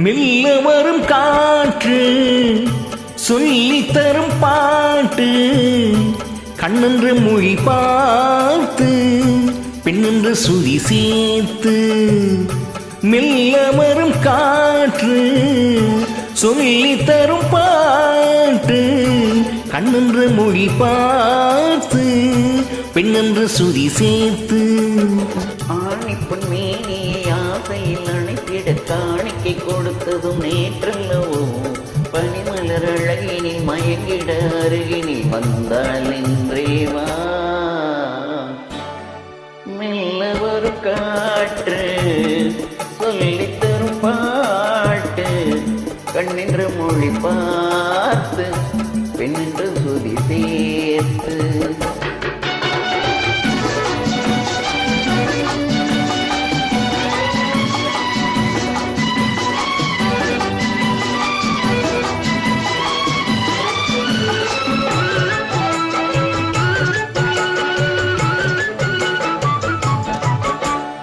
மெல்ல வரும் காற்று சொல்லி தரும் பாட்டு கண்ணென்று மொழி பார்த்து பெண்ணென்று சுதி சேர்த்து மெல்ல வரும் காற்று சொல்லி தரும் பாட்டு கண்ணென்று மொழி பார்த்து பெண்ணென்று சுதி சேர்த்து ஆணிப்பொன் மேனியை ஆசையில் அணைத்திட காணிக்கை கொடுத்ததும் நேற்றல்லவோ பனிமலர் அழகினில் மயங்கிட அருகினில் வந்தால் என்றேவா மெல்ல வரும் காற்று சொல்லித் தரும் பாட்டு கண்ணென்று மொழி பார்த்து பெண்ணென்று சுதி சேர்த்து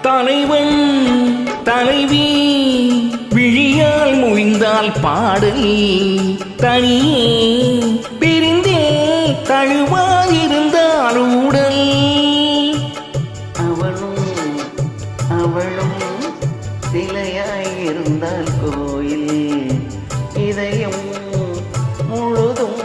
தலைவன் தலைவி விழியால் மொழிந்தால் பாடல் தனியே பிரிந்தே தழுவாயிருந்தால் உடல் அவனும் அவளும் சிலையாயிருந்தால் கோயில் இதயம் முழுதும்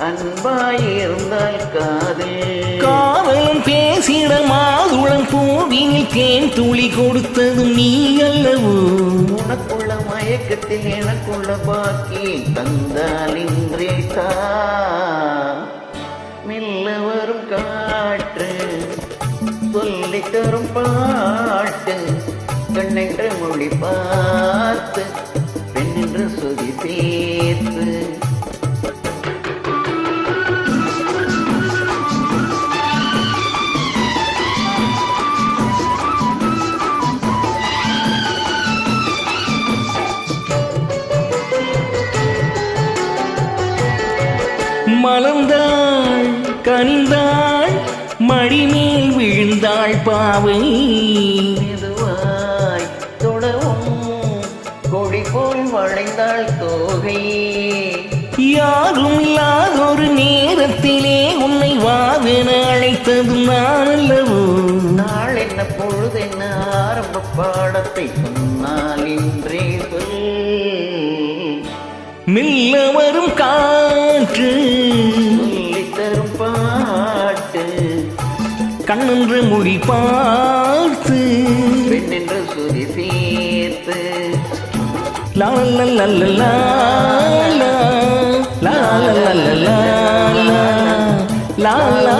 அன்பாயிருந்தால் காதல் காதலும் பேசிட மாதுளம் பூவினில் தேன் துளி கொடுத்தது நீ அல்லவோ உனக்குள்ள மயக்கத்தில் எனக்குள்ள பாக்கி தந்தால் இன்றே தா மெல்ல வரும் காற்று சொல்லி தரும் பாட்டு கண்ணென்ற மொழி பார்த்து பெண்ணென்று சுதி சேர்த்து மலர்ந்தாள் கனிந்தாள் மடிமேல் விழுந்தாள் பாவை மெதுவாய் தொடவும் கொடி போல் வளைந்தாள் தோகை யாரும் இல்லாதொரு நேரத்திலே உன்னை வாவென அழைத்தது நான் அல்லவோ நாள் என்ன பொழுதென்ன ஆரம்ப பாடத்தை சொன்னால் இன்றே சொல் மெல்ல வரும் காற்று சொல்லித் தரும் பாட்டு கண்ணென்று மொழி பார்த்து பெண்ணென்று சுதி சேர்த்து லா லா லா லா லா லா லா லா லா லா லா லா